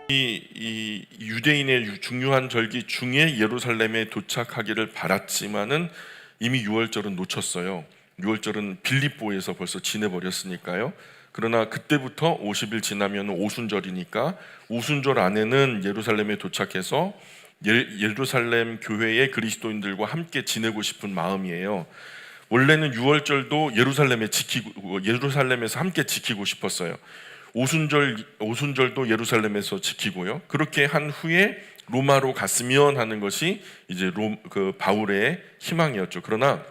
이 유대인의 중요한 절기 중에 예루살렘에 도착하기를 바랐지만은 이미 유월절은 놓쳤어요. 유월절은 빌립보에서 벌써 지내버렸으니까요. 그러나 그때부터 50일 지나면 오순절이니까 오순절 안에는 예루살렘에 도착해서 예루살렘 교회의 그리스도인들과 함께 지내고 싶은 마음이에요. 원래는 유월절도 예루살렘에서 함께 지키고 싶었어요. 오순절도 예루살렘에서 지키고요. 그렇게 한 후에 로마로 갔으면 하는 것이 이제 바울의 희망이었죠. 그러나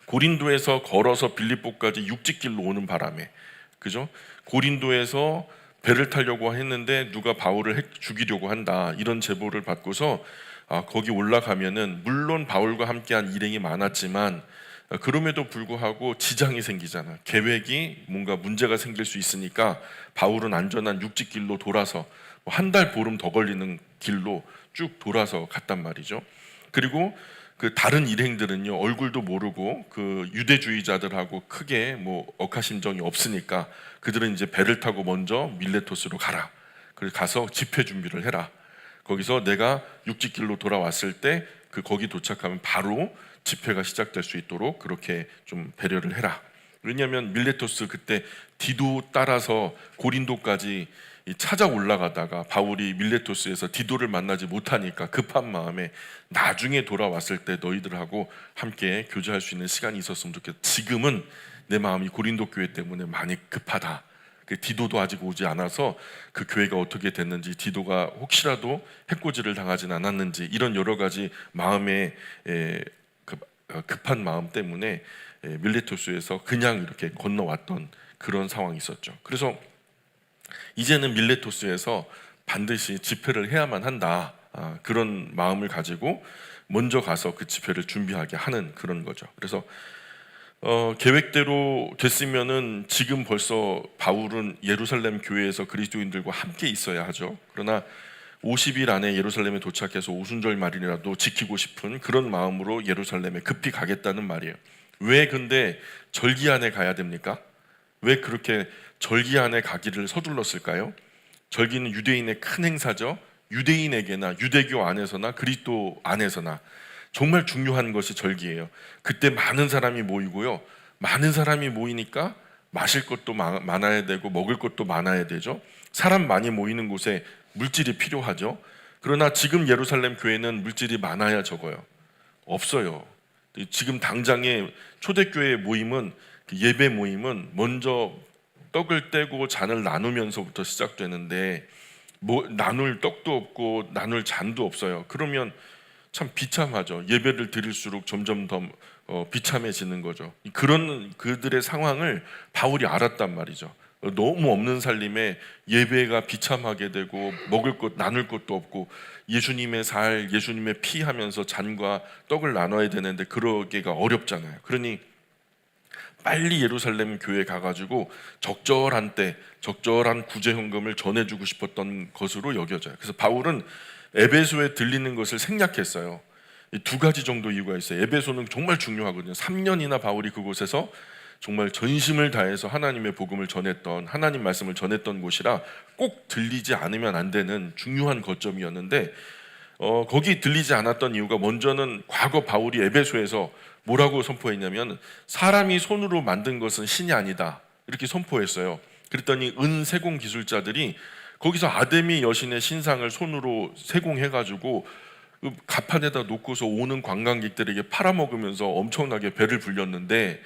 고린도에서 걸어서 빌립보까지 육지길로 오는 바람에, 그죠? 고린도에서 배를 타려고 했는데 누가 바울을 죽이려고 한다, 이런 제보를 받고서 거기 올라가면은 물론 바울과 함께한 일행이 많았지만 그럼에도 불구하고 지장이 생기잖아. 계획이 뭔가 문제가 생길 수 있으니까 바울은 안전한 육지길로 돌아서 한 달 보름 더 걸리는 길로 쭉 돌아서 갔단 말이죠. 그리고 그 다른 일행들은요, 얼굴도 모르고 그 유대주의자들하고 크게 뭐 억하심정이 없으니까 그들은 이제 배를 타고 먼저 밀레토스로 가라. 그래서 가서 집회 준비를 해라. 거기서 내가 육지길로 돌아왔을 때 거기 도착하면 바로 집회가 시작될 수 있도록 그렇게 좀 배려를 해라. 왜냐하면 밀레토스 그때 디도 따라서 고린도까지 찾아 올라가다가 바울이 밀레토스에서 디도를 만나지 못하니까 급한 마음에 나중에 돌아왔을 때 너희들하고 함께 교제할 수 있는 시간이 있었으면 좋겠다. 지금은 내 마음이 고린도 교회 때문에 많이 급하다. 디도도 아직 오지 않아서 그 교회가 어떻게 됐는지, 디도가 혹시라도 해코지를 당하진 않았는지, 이런 여러 가지 마음의 급한 마음 때문에 밀레토스에서 그냥 이렇게 건너왔던 그런 상황이 있었죠. 그래서 이제는 밀레토스에서 반드시 집회를 해야만 한다, 그런 마음을 가지고 먼저 가서 그 집회를 준비하게 하는 그런 거죠. 그래서 계획대로 됐으면은 지금 벌써 바울은 예루살렘 교회에서 그리스도인들과 함께 있어야 하죠. 그러나 50일 안에 예루살렘에 도착해서 오순절 말이라도 지키고 싶은 그런 마음으로 예루살렘에 급히 가겠다는 말이에요. 왜 근데 절기 안에 가야 됩니까? 왜 그렇게 절기 안에 가기를 서둘렀을까요? 절기는 유대인의 큰 행사죠. 유대인에게나 유대교 안에서나 그리스도 안에서나 정말 중요한 것이 절기예요. 그때 많은 사람이 모이고요. 많은 사람이 모이니까 마실 것도 많아야 되고 먹을 것도 많아야 되죠. 사람 많이 모이는 곳에 물질이 필요하죠. 그러나 지금 예루살렘 교회는 물질이 많아야 적어요. 없어요. 지금 당장의 초대교회 모임은, 예배 모임은 먼저 떡을 떼고 잔을 나누면서부터 시작되는데 나눌 떡도 없고 나눌 잔도 없어요. 그러면 참 비참하죠. 예배를 드릴수록 점점 더 비참해지는 거죠. 그런 그들의 상황을 바울이 알았단 말이죠. 너무 없는 살림에 예배가 비참하게 되고 먹을 것 나눌 것도 없고 예수님의 살, 예수님의 피 하면서 잔과 떡을 나눠야 되는데 그러기가 어렵잖아요. 그러니 빨리 예루살렘 교회에 가가지고 적절한 때 적절한 구제 현금을 전해주고 싶었던 것으로 여겨져요. 그래서 바울은 에베소에 들리는 것을 생략했어요. 두 가지 정도 이유가 있어요. 에베소는 정말 중요하거든요. 3년이나 바울이 그곳에서 정말 전심을 다해서 하나님의 복음을 전했던, 하나님 말씀을 전했던 곳이라 꼭 들리지 않으면 안 되는 중요한 거점이었는데 거기 들리지 않았던 이유가, 먼저는 과거 바울이 에베소에서 뭐라고 선포했냐면 사람이 손으로 만든 것은 신이 아니다, 이렇게 선포했어요. 그랬더니 은세공 기술자들이 거기서 아데미 여신의 신상을 손으로 세공해가지고 가판에다 놓고서 오는 관광객들에게 팔아먹으면서 엄청나게 배를 불렸는데,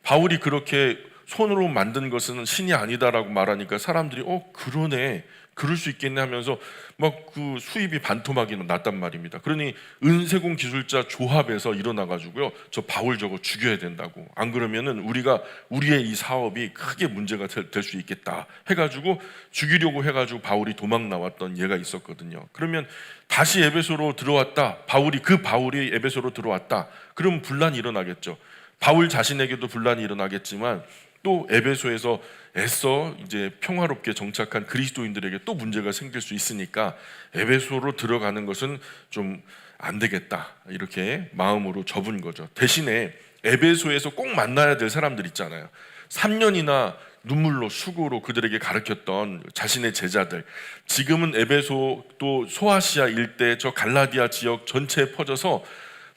바울이 그렇게 손으로 만든 것은 신이 아니다라고 말하니까 사람들이 그러네, 그럴 수 있겠네 하면서 막 그 수입이 반토막이 났단 말입니다. 그러니 은세공 기술자 조합에서 일어나가지고요, 저 바울 저거 죽여야 된다고, 안 그러면은 우리의 이 사업이 크게 문제가 될 수 있겠다 해가지고 죽이려고 해가지고 바울이 도망 나왔던 예가 있었거든요. 그러면 다시 에베소로 들어왔다, 바울이 에베소로 들어왔다, 그러면 분란이 일어나겠죠. 바울 자신에게도 분란이 일어나겠지만 또 에베소에서 애써 이제 평화롭게 정착한 그리스도인들에게 또 문제가 생길 수 있으니까 에베소로 들어가는 것은 좀 안 되겠다, 이렇게 마음으로 접은 거죠. 대신에 에베소에서 꼭 만나야 될 사람들 있잖아요. 3년이나 눈물로 수고로 그들에게 가르쳤던 자신의 제자들, 지금은 에베소 또 소아시아 일대 저 갈라디아 지역 전체에 퍼져서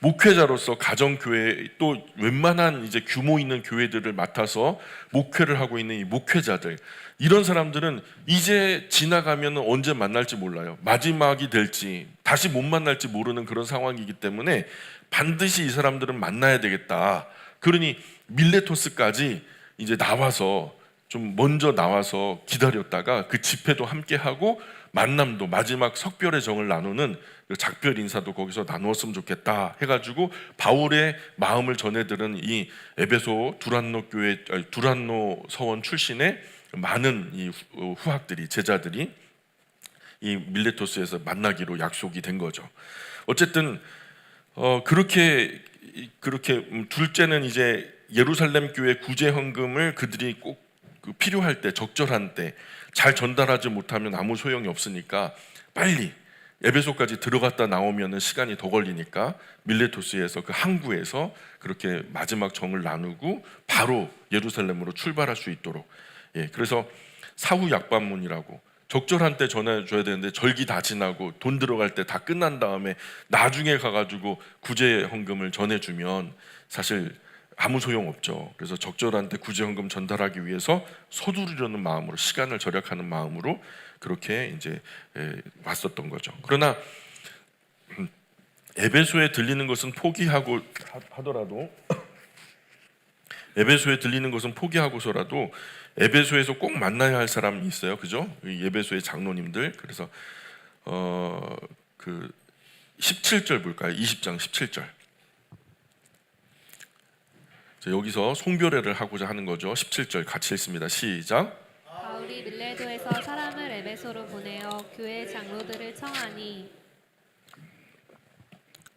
목회자로서 가정교회 또 웬만한 이제 규모 있는 교회들을 맡아서 목회를 하고 있는 이 목회자들, 이런 사람들은 이제 지나가면 언제 만날지 몰라요. 마지막이 될지 다시 못 만날지 모르는 그런 상황이기 때문에 반드시 이 사람들은 만나야 되겠다. 그러니 밀레토스까지 이제 나와서 좀 먼저 나와서 기다렸다가 그 집회도 함께 하고 만남도 마지막 석별의 정을 나누는 그 작별 인사도 거기서 나누었으면 좋겠다 해가지고 바울의 마음을 전해들은 이 에베소 두란노 서원 출신의 많은 이 후학들이, 제자들이 이 밀레토스에서 만나기로 약속이 된 거죠. 어쨌든 그렇게 둘째는 이제 예루살렘 교회 구제 헌금을 그들이 꼭 필요할 때, 적절한 때 잘 전달하지 못하면 아무 소용이 없으니까 빨리 에베소까지 들어갔다 나오면 시간이 더 걸리니까 밀레토스에서 그 항구에서 그렇게 마지막 정을 나누고 바로 예루살렘으로 출발할 수 있도록, 그래서 사후 약반문이라고 적절한 때 전해줘야 되는데 절기 다 지나고 돈 들어갈 때 다 끝난 다음에 나중에 가가지고 구제 헌금을 전해주면 사실 아무 소용 없죠. 그래서 적절한 때 구제 헌금 전달하기 위해서 서두르려는 마음으로, 시간을 절약하는 마음으로 그렇게 이제 왔었던 거죠. 그러나 에베소에 들리는 것은 포기하고 하더라도 에베소에 들리는 것은 포기하고서라도 에베소에서 꼭 만나야 할 사람이 있어요. 그죠? 에베소의 장로님들. 그래서 그 17절 볼까요? 20장 17절. 여기서 송별회를 하고자 하는 거죠. 17절 같이 읽습니다. 시작. 바울이 밀레도에서 사람을 에베소로 보내어 교회 장로들을 청하니.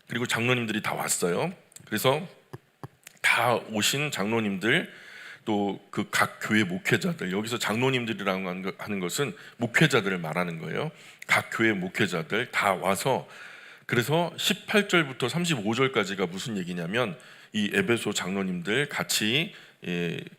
그리고 장로님들이 다 왔어요. 그래서 다 오신 장로님들, 또 그 각 교회 목회자들, 여기서 장로님들이라고 하는 것은 목회자들을 말하는 거예요. 각 교회 목회자들 다 와서, 그래서 18절부터 35절까지가 무슨 얘기냐면 이 에베소 장로님들 같이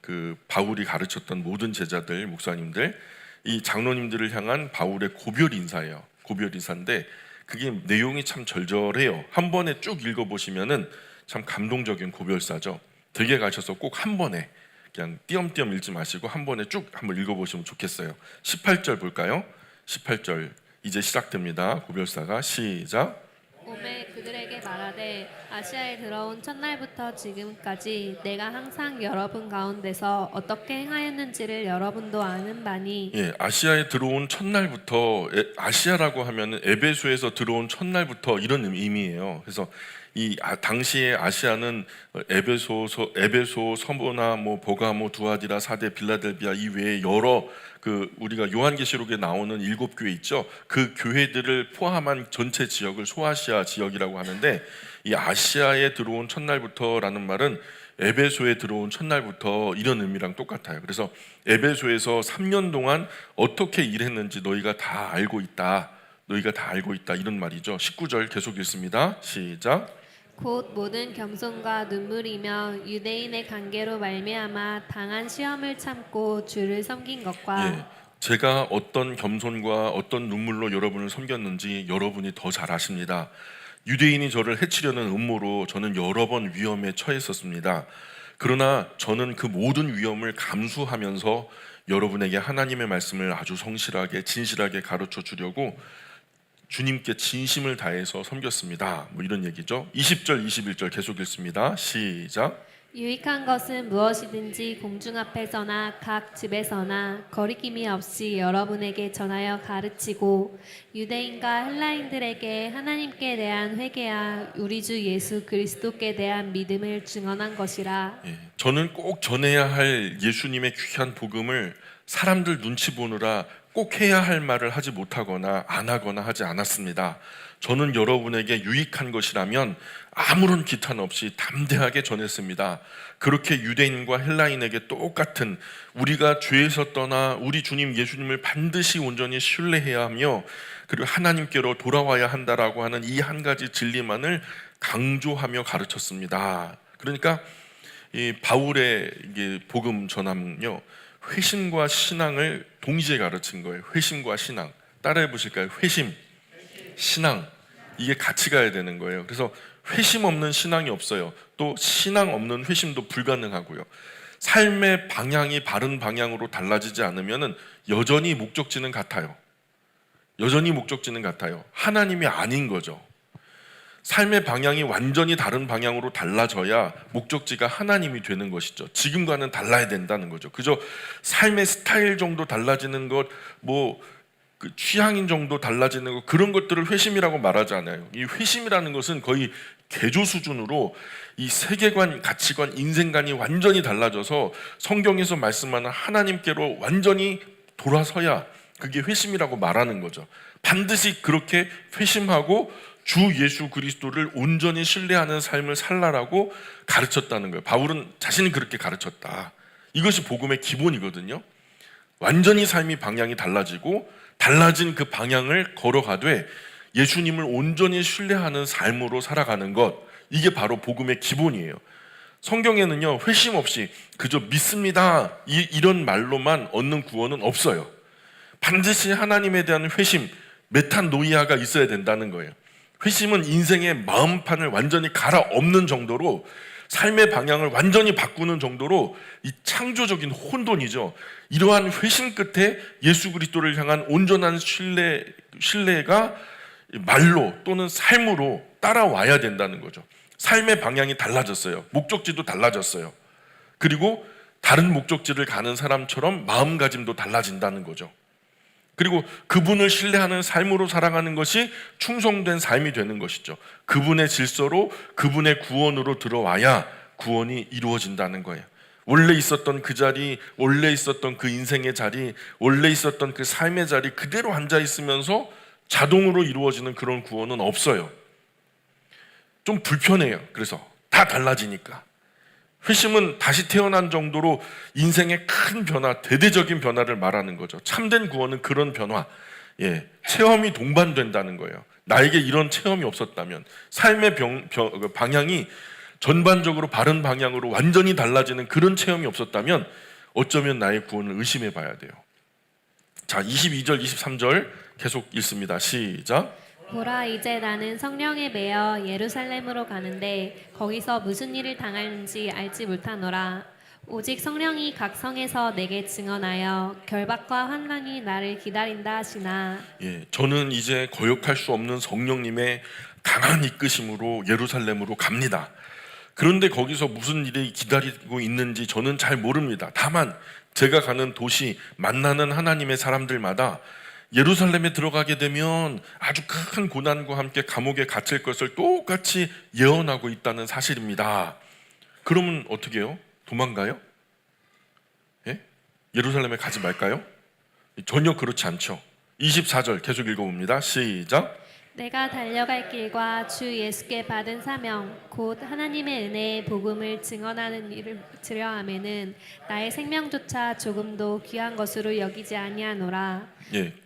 그 바울이 가르쳤던 모든 제자들, 목사님들, 이 장로님들을 향한 바울의 고별 인사예요. 고별 인사인데 그게 내용이 참 절절해요. 한 번에 쭉 읽어보시면은 참 감동적인 고별사죠. 댁에 가셔서 꼭 한 번에 그냥 띄엄띄엄 읽지 마시고 한 번에 쭉 한번 읽어보시면 좋겠어요. 18절 볼까요? 18절 이제 시작됩니다. 고별사가 시작. 오매 그들에게 말하되 아시아에 들어온 첫날부터 지금까지 내가 항상 여러분 가운데서 어떻게 행하였는지를 여러분도 아는 바니. 아시아에 들어온 첫날부터, 아시아라고 하면은 에베소에서 들어온 첫날부터 이런 의미예요. 그래서 이 당시에 아시아는 에베소, 서모나, 뭐 보가모, 두아디라, 사데, 빌라델비아 이외에 여러 그 우리가 요한계시록에 나오는 7교회 있죠. 그 교회들을 포함한 전체 지역을 소아시아 지역이라고 하는데, 이 아시아에 들어온 첫날부터라는 말은 에베소에 들어온 첫날부터 이런 의미랑 똑같아요. 그래서 에베소에서 3년 동안 어떻게 일했는지 너희가 다 알고 있다. 이런 말이죠. 19절 계속 읽습니다. 시작. 곧 모든 겸손과 눈물이며 유대인의 관계로 말미암아 당한 시험을 참고 주를 섬긴 것과. 제가 어떤 겸손과 어떤 눈물로 여러분을 섬겼는지 여러분이 더 잘 아십니다. 유대인이 저를 해치려는 음모로 저는 여러 번 위험에 처했었습니다. 그러나 저는 그 모든 위험을 감수하면서 여러분에게 하나님의 말씀을 아주 성실하게 진실하게 가르쳐 주려고 주님께 진심을 다해서 섬겼습니다. 뭐 이런 얘기죠. 20절 21절 계속 읽습니다. 시작. 유익한 것은 무엇이든지 공중 앞에서나 각 집에서나 거리낌이 없이 여러분에게 전하여 가르치고 유대인과 헬라인들에게 하나님께 대한 회개와 우리 주 예수 그리스도께 대한 믿음을 증언한 것이라. 저는 꼭 전해야 할 예수님의 귀한 복음을 사람들 눈치 보느라 꼭 해야 할 말을 하지 못하거나 안 하거나 하지 않았습니다. 저는 여러분에게 유익한 것이라면 아무런 기탄 없이 담대하게 전했습니다. 그렇게 유대인과 헬라인에게 똑같은, 우리가 죄에서 떠나 우리 주님 예수님을 반드시 온전히 신뢰해야 하며 그리고 하나님께로 돌아와야 한다라고 하는 이 한 가지 진리만을 강조하며 가르쳤습니다. 그러니까 이 바울의 복음 전함은요, 회심과 신앙을 동시에 가르친 거예요. 회심과 신앙. 따라해 보실까요? 회심, 신앙. 이게 같이 가야 되는 거예요. 그래서 회심 없는 신앙이 없어요. 또 신앙 없는 회심도 불가능하고요. 삶의 방향이 바른 방향으로 달라지지 않으면 여전히 목적지는 같아요. 여전히 목적지는 같아요. 하나님이 아닌 거죠. 삶의 방향이 완전히 다른 방향으로 달라져야 목적지가 하나님이 되는 것이죠. 지금과는 달라야 된다는 거죠. 그저 삶의 스타일 정도 달라지는 것, 그 취향인 정도 달라지는 것, 그런 것들을 회심이라고 말하지 않아요. 이 회심이라는 것은 거의 개조 수준으로 이 세계관, 가치관, 인생관이 완전히 달라져서 성경에서 말씀하는 하나님께로 완전히 돌아서야 그게 회심이라고 말하는 거죠. 반드시 그렇게 회심하고 주 예수 그리스도를 온전히 신뢰하는 삶을 살라라고 가르쳤다는 거예요. 바울은 자신이 그렇게 가르쳤다. 이것이 복음의 기본이거든요. 완전히 삶의 방향이 달라지고 달라진 그 방향을 걸어가되 예수님을 온전히 신뢰하는 삶으로 살아가는 것, 이게 바로 복음의 기본이에요. 성경에는요, 회심 없이 그저 믿습니다 이런 말로만 얻는 구원은 없어요. 반드시 하나님에 대한 회심, 메타노이아가 있어야 된다는 거예요. 회심은 인생의 마음판을 완전히 갈아엎는 정도로, 삶의 방향을 완전히 바꾸는 정도로 이 창조적인 혼돈이죠. 이러한 회심 끝에 예수 그리스도를 향한 온전한 신뢰가 말로 또는 삶으로 따라와야 된다는 거죠. 삶의 방향이 달라졌어요. 목적지도 달라졌어요. 그리고 다른 목적지를 가는 사람처럼 마음가짐도 달라진다는 거죠. 그리고 그분을 신뢰하는 삶으로 살아가는 것이 충성된 삶이 되는 것이죠. 그분의 질서로, 그분의 구원으로 들어와야 구원이 이루어진다는 거예요. 원래 있었던 그 자리, 원래 있었던 그 인생의 자리, 원래 있었던 그 삶의 자리 그대로 앉아 있으면서 자동으로 이루어지는 그런 구원은 없어요. 좀 불편해요. 그래서 다 달라지니까. 회심은 다시 태어난 정도로 인생의 큰 변화, 대대적인 변화를 말하는 거죠. 참된 구원은 그런 변화, 체험이 동반된다는 거예요. 나에게 이런 체험이 없었다면, 삶의 방향이 전반적으로 바른 방향으로 완전히 달라지는 그런 체험이 없었다면 어쩌면 나의 구원을 의심해 봐야 돼요. 자, 22절, 23절 계속 읽습니다. 시작. 보라, 이제 나는 성령에 매여 예루살렘으로 가는데 거기서 무슨 일을 당할는지 알지 못하노라. 오직 성령이 각 성에서 내게 증언하여 결박과 환난이 나를 기다린다 하시나. 저는 이제 거역할 수 없는 성령님의 강한 이끄심으로 예루살렘으로 갑니다. 그런데 거기서 무슨 일이 기다리고 있는지 저는 잘 모릅니다. 다만 제가 가는 도시, 만나는 하나님의 사람들마다 예루살렘에 들어가게 되면 아주 큰 고난과 함께 감옥에 갇힐 것을 똑같이 예언하고 있다는 사실입니다. 그러면 어떻게 해요? 도망가요? 예루살렘에 가지 말까요? 전혀 그렇지 않죠. 24절 계속 읽어봅니다. 시작. 내가 달려갈 길과 주 예수께 받은 사명 곧 하나님의 은혜의 복음을 증언하는 일을 들여 하면은 나의 생명조차 조금도 귀한 것으로 여기지 아니하노라.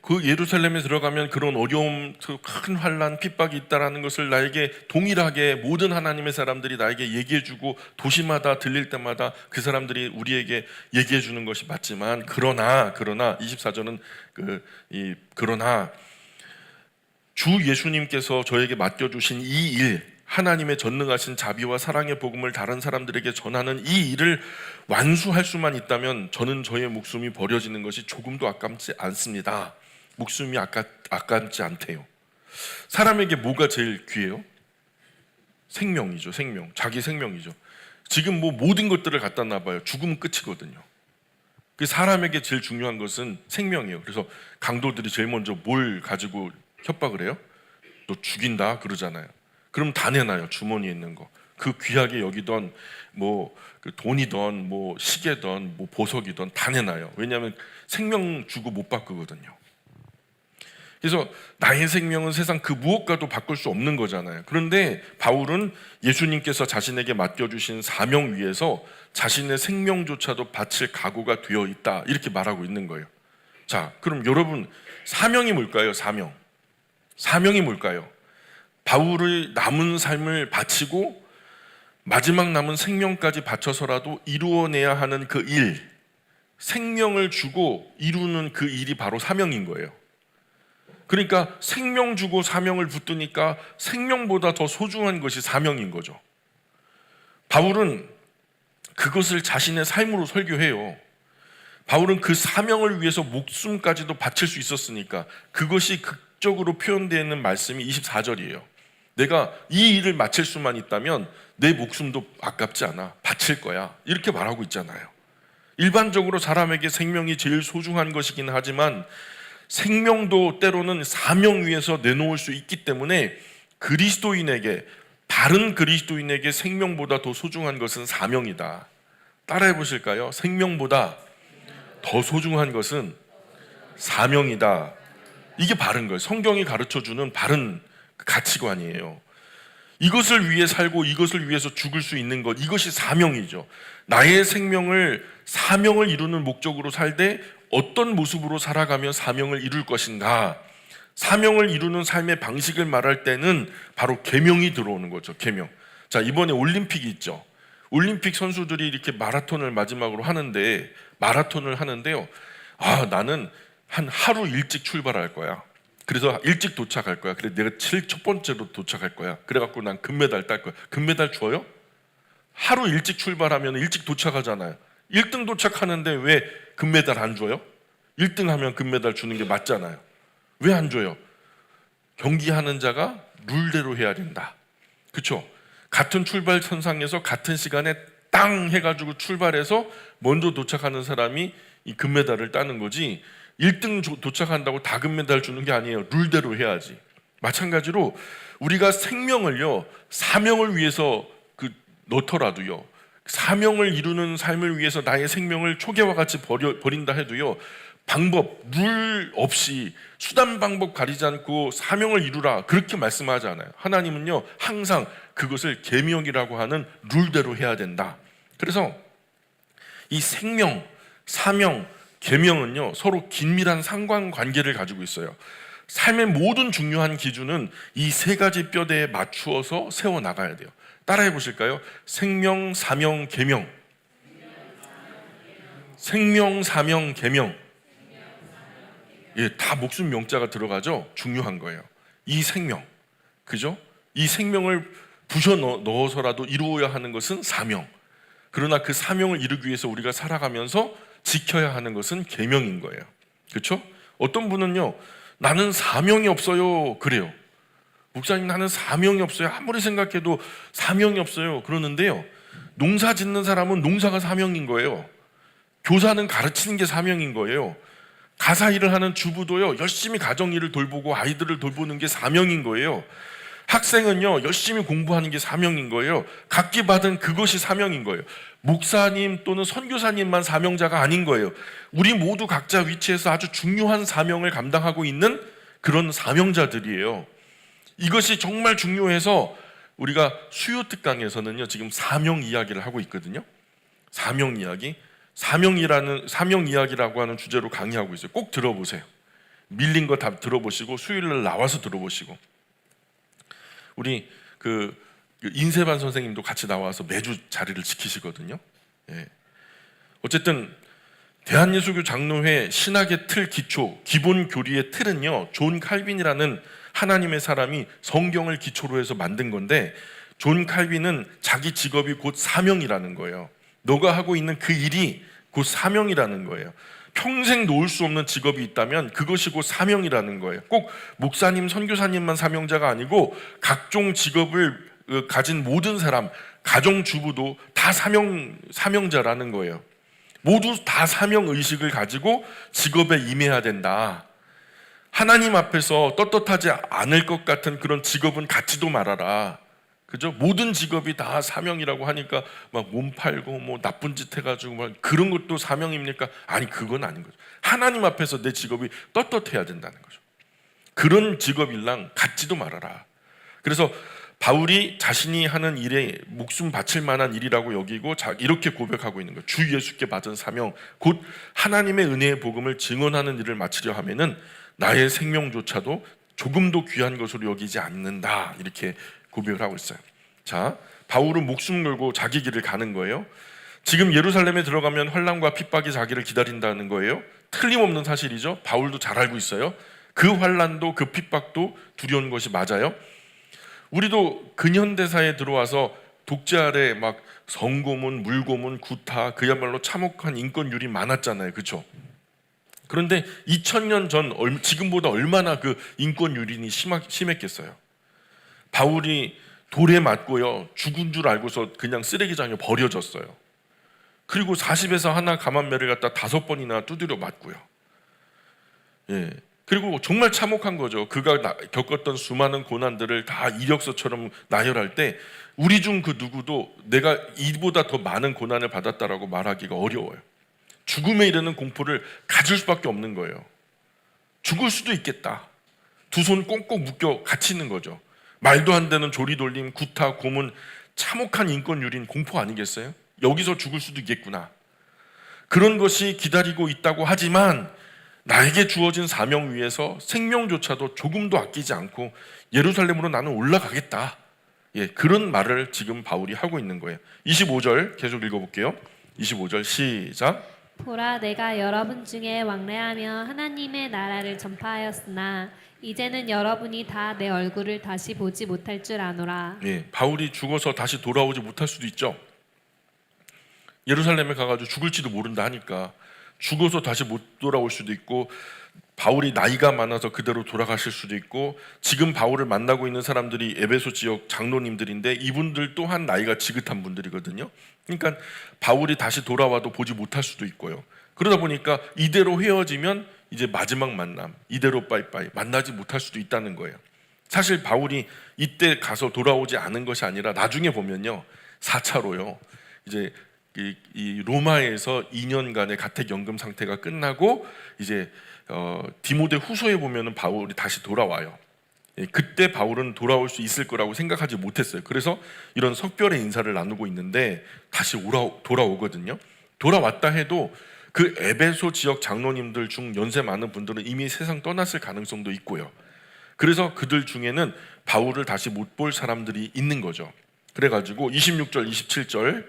그 예루살렘에 들어가면 그런 어려움, 큰 환난, 핍박이 있다라는 것을 나에게 동일하게 모든 하나님의 사람들이 나에게 얘기해주고 도시마다 들릴 때마다 그 사람들이 우리에게 얘기해주는 것이 맞지만 그러나 24절은 그러나 주 예수님께서 저에게 맡겨주신 이 일, 하나님의 전능하신 자비와 사랑의 복음을 다른 사람들에게 전하는 이 일을 완수할 수만 있다면 저는 저의 목숨이 버려지는 것이 조금도 아깝지 않습니다. 목숨이 아깝지 않대요. 사람에게 뭐가 제일 귀해요? 생명이죠. 생명. 자기 생명이죠. 지금 모든 것들을 갖다 놔봐요. 죽으면 끝이거든요. 그 사람에게 제일 중요한 것은 생명이에요. 그래서 강도들이 제일 먼저 뭘 가지고 협박을 해요? 너 죽인다 그러잖아요. 그럼 다 내놔요. 주머니에 있는 거. 그 귀하게 여기던 그 돈이던 시계던 보석이던 다 내놔요. 왜냐하면 생명 주고 못 바꾸거든요. 그래서 나의 생명은 세상 그 무엇과도 바꿀 수 없는 거잖아요. 그런데 바울은 예수님께서 자신에게 맡겨주신 사명 위에서 자신의 생명조차도 바칠 각오가 되어 있다 이렇게 말하고 있는 거예요. 자, 그럼 여러분 사명이 뭘까요? 사명이 뭘까요? 바울의 남은 삶을 바치고 마지막 남은 생명까지 바쳐서라도 이루어내야 하는 그 일, 생명을 주고 이루는 그 일이 바로 사명인 거예요. 그러니까 생명 주고 사명을 붙드니까 생명보다 더 소중한 것이 사명인 거죠. 바울은 그것을 자신의 삶으로 설교해요. 바울은 그 사명을 위해서 목숨까지도 바칠 수 있었으니까 그것이 극적으로 표현되어 있는 말씀이 24절이에요. 내가 이 일을 마칠 수만 있다면 내 목숨도 아깝지 않아. 바칠 거야. 이렇게 말하고 있잖아요. 일반적으로 사람에게 생명이 제일 소중한 것이긴 하지만 생명도 때로는 사명 위에서 내놓을 수 있기 때문에 그리스도인에게, 다른 그리스도인에게 생명보다 더 소중한 것은 사명이다. 따라해 보실까요? 생명보다 더 소중한 것은 사명이다. 이게 바른 거예요. 성경이 가르쳐주는 바른 가치관이에요. 이것을 위해 살고 이것을 위해서 죽을 수 있는 것, 이것이 사명이죠. 나의 생명을 사명을 이루는 목적으로 살되 어떤 모습으로 살아가며 사명을 이룰 것인가. 사명을 이루는 삶의 방식을 말할 때는 바로 계명이 들어오는 거죠. 계명. 자, 이번에 올림픽이 있죠. 올림픽 선수들이 이렇게 마라톤을 마지막으로 하는데, 마라톤을 하는데요. 나는 한 하루 일찍 출발할 거야. 그래서 일찍 도착할 거야. 그래 내가 제일 첫 번째로 도착할 거야. 그래갖고 난 금메달 딸 거야. 금메달 줘요? 하루 일찍 출발하면 일찍 도착하잖아요. 1등 도착하는데 왜 금메달 안 줘요? 1등 하면 금메달 주는 게 맞잖아요. 왜 안 줘요? 경기하는 자가 룰대로 해야 된다. 그렇죠? 같은 출발선상에서 같은 시간에 땅 해가지고 출발해서 먼저 도착하는 사람이 이 금메달을 따는 거지, 1등 도착한다고 다 금메달 주는 게 아니에요. 룰대로 해야지. 마찬가지로 우리가 생명을요, 사명을 위해서 넣더라도요, 사명을 이루는 삶을 위해서 나의 생명을 초계와 같이 버린다 해도요, 방법, 룰 없이 수단 방법 가리지 않고 사명을 이루라, 그렇게 말씀하지 않아요. 하나님은요 항상 그것을 계명이라고 하는 룰대로 해야 된다. 그래서 이 생명, 사명, 계명은요 서로 긴밀한 상관관계를 가지고 있어요. 삶의 모든 중요한 기준은 이 세 가지 뼈대에 맞추어서 세워나가야 돼요. 따라해 보실까요? 생명, 사명, 계명. 생명, 사명, 계명. 예, 다 목숨 명자가 들어가죠. 중요한 거예요. 이 생명, 그죠? 이 생명을 부셔 넣어서라도 이루어야 하는 것은 사명. 그러나 그 사명을 이루기 위해서 우리가 살아가면서 지켜야 하는 것은 계명인 거예요. 그렇죠? 어떤 분은요, 나는 사명이 없어요. 그래요. 목사님, 나는 사명이 없어요. 아무리 생각해도 사명이 없어요. 그러는데요, 농사 짓는 사람은 농사가 사명인 거예요. 교사는 가르치는 게 사명인 거예요. 가사 일을 하는 주부도요, 열심히 가정 일을 돌보고 아이들을 돌보는 게 사명인 거예요. 학생은요, 열심히 공부하는 게 사명인 거예요. 각기 받은 그것이 사명인 거예요. 목사님 또는 선교사님만 사명자가 아닌 거예요. 우리 모두 각자 위치에서 아주 중요한 사명을 감당하고 있는 그런 사명자들이에요. 이것이 정말 중요해서 우리가 수요 특강에서는요, 지금 사명 이야기를 하고 있거든요. 사명 이야기. 사명 이야기라고 하는 주제로 강의하고 있어요. 꼭 들어보세요. 밀린 거 다 들어보시고 수요일날 나와서 들어보시고, 우리 그 인세반 선생님도 같이 나와서 매주 자리를 지키시거든요. 예. 어쨌든 대한예수교 장로회 신학의 틀 기초, 기본 교리의 틀은요, 존 칼빈이라는 하나님의 사람이 성경을 기초로 해서 만든 건데, 존 칼빈은 자기 직업이 곧 사명이라는 거예요. 너가 하고 있는 그 일이 곧 사명이라는 거예요. 평생 놓을 수 없는 직업이 있다면 그것이 곧 사명이라는 거예요. 꼭 목사님, 선교사님만 사명자가 아니고 각종 직업을 가진 모든 사람, 가정주부도 다 사명자라는 거예요. 모두 다 사명의식을 가지고 직업에 임해야 된다. 하나님 앞에서 떳떳하지 않을 것 같은 그런 직업은 갖지도 말아라. 그죠? 모든 직업이 다 사명이라고 하니까 막 몸 팔고 뭐 나쁜 짓 해가지고 막 그런 것도 사명입니까? 아니, 그건 아닌 거죠. 하나님 앞에서 내 직업이 떳떳해야 된다는 거죠. 그런 직업일랑 갖지도 말아라. 그래서 바울이 자신이 하는 일에 목숨 바칠 만한 일이라고 여기고 이렇게 고백하고 있는 거예요. 주 예수께 받은 사명, 곧 하나님의 은혜의 복음을 증언하는 일을 마치려 하면은 나의 생명조차도 조금도 귀한 것으로 여기지 않는다. 이렇게 고백을 하고 있어요. 자, 바울은 목숨 걸고 자기 길을 가는 거예요. 지금 예루살렘에 들어가면 환난과 핍박이 자기를 기다린다는 거예요. 틀림없는 사실이죠. 바울도 잘 알고 있어요. 그 환난도 그 핍박도 두려운 것이 맞아요. 우리도 근현대사에 들어와서 독재 아래 막 성고문, 물고문, 구타, 그야말로 참혹한 인권유리 많았잖아요. 그렇죠? 그런데 2000년 전 지금보다 얼마나 그 인권유린이 심했겠어요. 바울이 돌에 맞고요, 죽은 줄 알고서 그냥 쓰레기장에 버려졌어요. 그리고 40에서 하나 감한매를 갖다 5번이나 두드려 맞고요. 예. 그리고 정말 참혹한 거죠. 그가 겪었던 수많은 고난들을 다 이력서처럼 나열할 때 우리 중 그 누구도 내가 이보다 더 많은 고난을 받았다라고 말하기가 어려워요. 죽음에 이르는 공포를 가질 수밖에 없는 거예요. 죽을 수도 있겠다. 두 손 꽁꽁 묶여 갇히는 거죠. 말도 안 되는 조리돌림, 구타, 고문, 참혹한 인권유린 공포 아니겠어요? 여기서 죽을 수도 있겠구나. 그런 것이 기다리고 있다고 하지만 나에게 주어진 사명 위에서 생명조차도 조금도 아끼지 않고 예루살렘으로 나는 올라가겠다. 예, 그런 말을 지금 바울이 하고 있는 거예요. 25절 계속 읽어볼게요. 25절 시작. 보라, 내가 여러분 중에 왕래하며 하나님의 나라를 전파하였으나 이제는 여러분이 다 내 얼굴을 다시 보지 못할 줄 아노라. 예, 바울이 죽어서 다시 돌아오지 못할 수도 있죠. 예루살렘에 가가지고 죽을지도 모른다 하니까 죽어서 다시 못 돌아올 수도 있고, 바울이 나이가 많아서 그대로 돌아가실 수도 있고, 지금 바울을 만나고 있는 사람들이 에베소 지역 장로님들인데 이분들 또한 나이가 지긋한 분들이거든요. 그러니까 바울이 다시 돌아와도 보지 못할 수도 있고요. 그러다 보니까 이대로 헤어지면 이제 마지막 만남, 이대로 빠이빠이, 만나지 못할 수도 있다는 거예요. 사실 바울이 이때 가서 돌아오지 않은 것이 아니라 나중에 보면요, 4차로요 이제 이 로마에서 2년간의 가택연금 상태가 끝나고 이제 디모데 후서에 보면은 바울이 다시 돌아와요. 예, 그때 바울은 돌아올 수 있을 거라고 생각하지 못했어요. 그래서 이런 석별의 인사를 나누고 있는데 다시 돌아오거든요. 돌아왔다 해도 그 에베소 지역 장로님들 중 연세 많은 분들은 이미 세상 떠났을 가능성도 있고요. 그래서 그들 중에는 바울을 다시 못 볼 사람들이 있는 거죠. 그래가지고 26절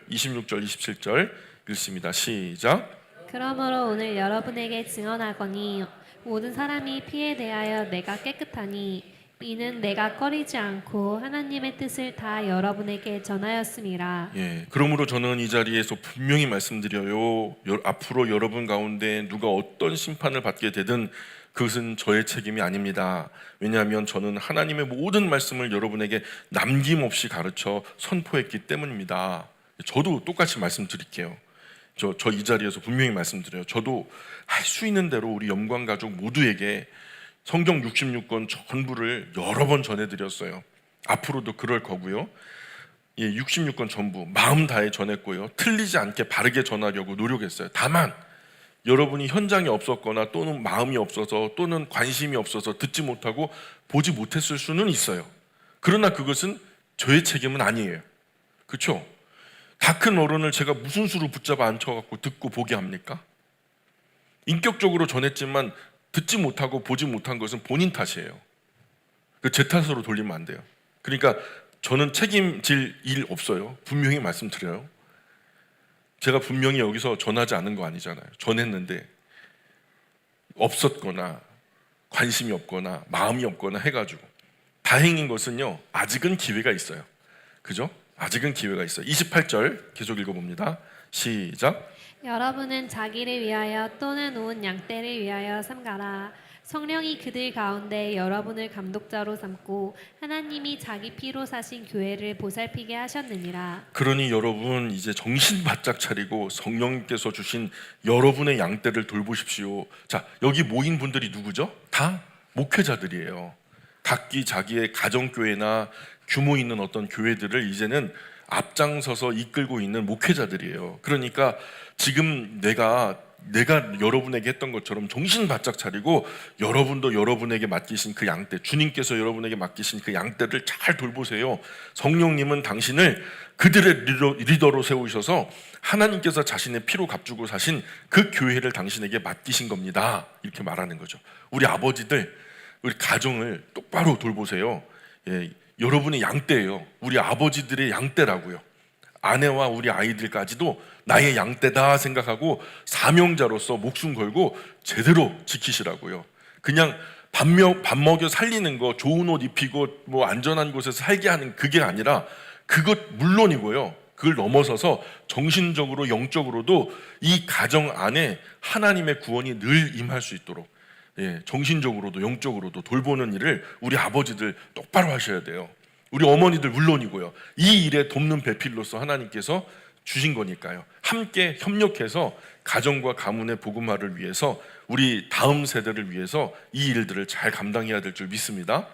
27절 읽습니다. 시작. 그러므로 오늘 여러분에게 증언하거니 모든 사람이 피에 대하여 내가 깨끗하니 이는 내가 꺼리지 않고 하나님의 뜻을 다 여러분에게 전하였음이라. 예, 그러므로 저는 이 자리에서 분명히 말씀드려요. 앞으로 여러분 가운데 누가 어떤 심판을 받게 되든 그것은 저의 책임이 아닙니다. 왜냐하면 저는 하나님의 모든 말씀을 여러분에게 남김없이 가르쳐 선포했기 때문입니다. 저도 똑같이 말씀드릴게요. 저 이 자리에서 분명히 말씀드려요. 저도 할 수 있는 대로 우리 영광 가족 모두에게 성경 66권 전부를 여러 번 전해드렸어요. 앞으로도 그럴 거고요. 예, 66권 전부 마음 다해 전했고요. 틀리지 않게 바르게 전하려고 노력했어요. 다만 여러분이 현장에 없었거나 또는 마음이 없어서 또는 관심이 없어서 듣지 못하고 보지 못했을 수는 있어요. 그러나 그것은 저의 책임은 아니에요. 그렇죠? 다 큰 어른을 제가 무슨 수로 붙잡아 앉혀갖고 듣고 보게 합니까? 인격적으로 전했지만 듣지 못하고 보지 못한 것은 본인 탓이에요. 제 탓으로 돌리면 안 돼요. 그러니까 저는 책임질 일 없어요. 분명히 말씀드려요. 제가 분명히 여기서 전하지 않은 거 아니잖아요. 전했는데 없었거나 관심이 없거나 마음이 없거나 해가지고, 다행인 것은요, 아직은 기회가 있어요. 그죠? 아직은 기회가 있어요. 28절 계속 읽어봅니다. 시작. 여러분은 자기를 위하여 또는 온 양떼를 위하여 삼가라. 성령이 그들 가운데 여러분을 감독자로 삼고 하나님이 자기 피로 사신 교회를 보살피게 하셨느니라. 그러니 여러분 이제 정신 바짝 차리고 성령님께서 주신 여러분의 양떼를 돌보십시오. 자, 여기 모인 분들이 누구죠? 다 목회자들이에요. 각기 자기의 가정교회나 규모 있는 어떤 교회들을 이제는 앞장서서 이끌고 있는 목회자들이에요. 그러니까 지금 내가 여러분에게 했던 것처럼 정신 바짝 차리고 여러분도 여러분에게 맡기신 그 양떼, 주님께서 여러분에게 맡기신 그 양떼를 잘 돌보세요. 성령님은 당신을 그들의 리더로 세우셔서 하나님께서 자신의 피로 값주고 사신 그 교회를 당신에게 맡기신 겁니다. 이렇게 말하는 거죠. 우리 아버지들, 우리 가정을 똑바로 돌보세요. 예, 여러분의 양떼예요. 우리 아버지들의 양떼라고요. 아내와 우리 아이들까지도 나의 양떼다 생각하고 사명자로서 목숨 걸고 제대로 지키시라고요. 그냥 밥 먹여 살리는 거, 좋은 옷 입히고 뭐 안전한 곳에서 살게 하는 그게 아니라, 그것 물론이고요, 그걸 넘어서서 정신적으로 영적으로도 이 가정 안에 하나님의 구원이 늘 임할 수 있도록, 정신적으로도 영적으로도 돌보는 일을 우리 아버지들 똑바로 하셔야 돼요. 우리 어머니들 물론이고요. 이 일에 돕는 배필로서 하나님께서 주신 거니까요. 함께 협력해서 가정과 가문의 복음화를 위해서, 우리 다음 세대를 위해서 이 일들을 잘 감당해야 될 줄 믿습니다.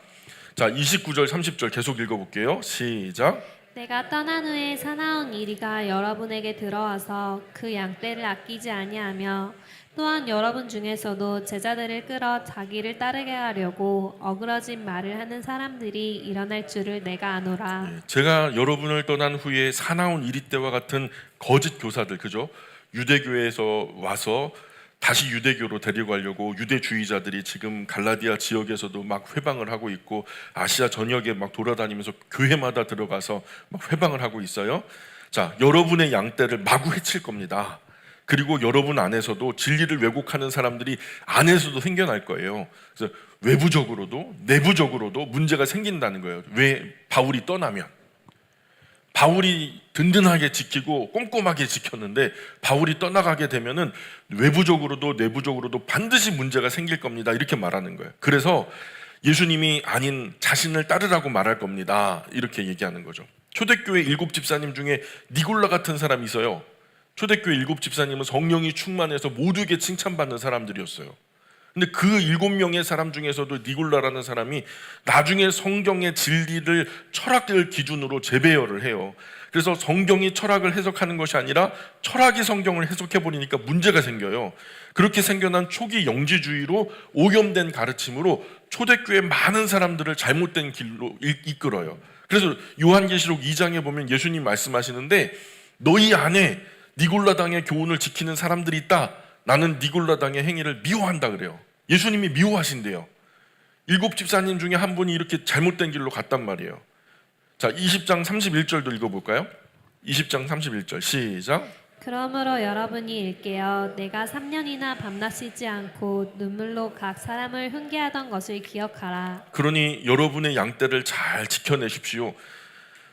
자, 29절 30절 계속 읽어볼게요. 시작. 내가 떠난 후에 사나운 이리가 여러분에게 들어와서 그 양떼를 아끼지 아니하며 또한 여러분 중에서도 제자들을 끌어 자기를 따르게 하려고 어그러진 말을 하는 사람들이 일어날 줄을 내가 아노라. 제가 여러분을 떠난 후에 사나운 이리 때와 같은 거짓 교사들, 그죠? 유대교에서 와서 다시 유대교로 데려가려고 유대주의자들이 지금 갈라디아 지역에서도 막 회방을 하고 있고, 아시아 전역에 막 돌아다니면서 교회마다 들어가서 막 회방을 하고 있어요. 자, 여러분의 양떼를 마구 해칠 겁니다. 그리고 여러분 안에서도 진리를 왜곡하는 사람들이 안에서도 생겨날 거예요. 그래서 외부적으로도 내부적으로도 문제가 생긴다는 거예요. 왜? 바울이 떠나면. 바울이 든든하게 지키고 꼼꼼하게 지켰는데 바울이 떠나가게 되면은 외부적으로도 내부적으로도 반드시 문제가 생길 겁니다. 이렇게 말하는 거예요. 그래서 예수님이 아닌 자신을 따르라고 말할 겁니다. 이렇게 얘기하는 거죠. 초대교회 7 집사님 중에 니골라 같은 사람이 있어요. 초대교회 7 집사님은 성령이 충만해서 모두에게 칭찬받는 사람들이었어요. 근데 그 7명의 사람 중에서도 니골라라는 사람이 나중에 성경의 진리를 철학을 기준으로 재배열을 해요. 그래서 성경이 철학을 해석하는 것이 아니라 철학이 성경을 해석해버리니까 문제가 생겨요. 그렇게 생겨난 초기 영지주의로 오염된 가르침으로 초대교회 많은 사람들을 잘못된 길로 이끌어요. 그래서 요한계시록 2장에 보면 예수님 말씀하시는데, 너희 안에 니골라당의 교훈을 지키는 사람들이 있다. 나는 니골라당의 행위를 미워한다 그래요. 예수님이 미워하신대요. 7 집사님 중에 한 분이 이렇게 잘못된 길로 갔단 말이에요. 자, 20장 31절도 읽어볼까요? 20장 31절 시작. 그러므로 여러분이 읽게요. 내가 3년이나 밤낮 쉬지 않고 눈물로 각 사람을 훈계하던 것을 기억하라. 그러니 여러분의 양떼를 잘 지켜내십시오.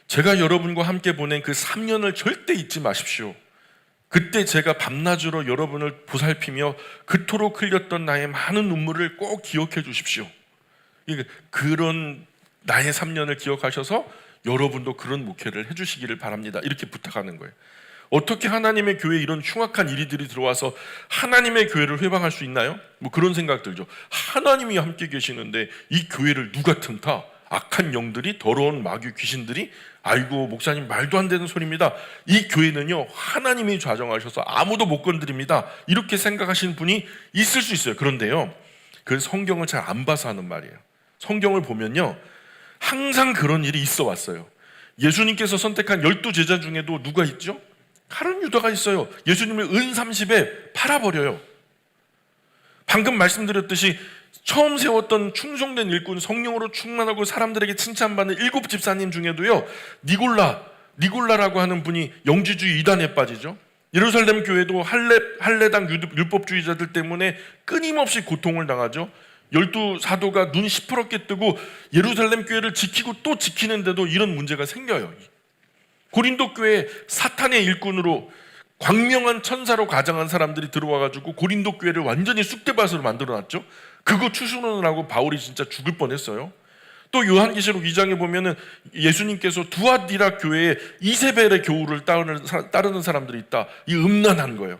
제가 여러분과 함께 보낸 그 3년을 절대 잊지 마십시오. 그때 제가 밤낮으로 여러분을 보살피며 그토록 흘렸던 나의 많은 눈물을 꼭 기억해 주십시오. 그런 나의 3년을 기억하셔서 여러분도 그런 목회를 해주시기를 바랍니다. 이렇게 부탁하는 거예요. 어떻게 하나님의 교회에 이런 흉악한 일들이 들어와서 하나님의 교회를 회방할 수 있나요? 뭐 그런 생각 들죠. 하나님이 함께 계시는데 이 교회를 누가 틈타? 악한 영들이, 더러운 마귀 귀신들이, 아이고 목사님 말도 안 되는 소리입니다. 이 교회는요 하나님이 좌정하셔서 아무도 못 건드립니다. 이렇게 생각하시는 분이 있을 수 있어요. 그런데요, 그 성경을 잘 안 봐서 하는 말이에요. 성경을 보면요 항상 그런 일이 있어 왔어요. 예수님께서 선택한 12제자 중에도 누가 있죠? 가룟 유다가 있어요. 예수님을 은 30에 팔아버려요. 방금 말씀드렸듯이 처음 세웠던 충성된 일꾼, 성령으로 충만하고 사람들에게 칭찬받는 7 집사님 중에도요 니골라라고 하는 분이 영지주의 이단에 빠지죠. 예루살렘 교회도 할례당 율법주의자들 때문에 끊임없이 고통을 당하죠. 12 사도가 눈 시퍼렇게 뜨고 예루살렘 교회를 지키고 또 지키는데도 이런 문제가 생겨요. 고린도 교회에 사탄의 일꾼으로 광명한 천사로 가장한 사람들이 들어와가지고 고린도 교회를 완전히 쑥대밭으로 만들어놨죠. 그거 추순하느라고 바울이 진짜 죽을 뻔했어요. 또 요한계시록 2장에 보면은 예수님께서 두아디라 교회에 이세벨의 교훈을 따르는 사람들이 있다. 이 음란한 거예요.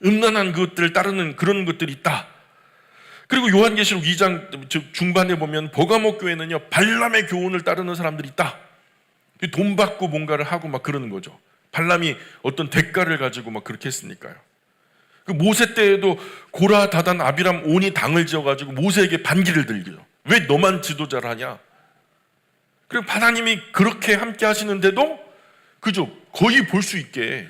음란한 것들을 따르는 그런 것들이 있다. 그리고 요한계시록 2장 중반에 보면 버가모 교회는요 발람의 교훈을 따르는 사람들이 있다. 돈 받고 뭔가를 하고 막 그러는 거죠. 발람이 어떤 대가를 가지고 막 그렇게 했으니까요. 그 모세 때에도 고라, 다단, 아비람, 온이 당을 지어가지고 모세에게 반기를 들죠. 왜 너만 지도자를 하냐? 그리고 하나님이 그렇게 함께 하시는데도 그죠? 거의 볼 수 있게,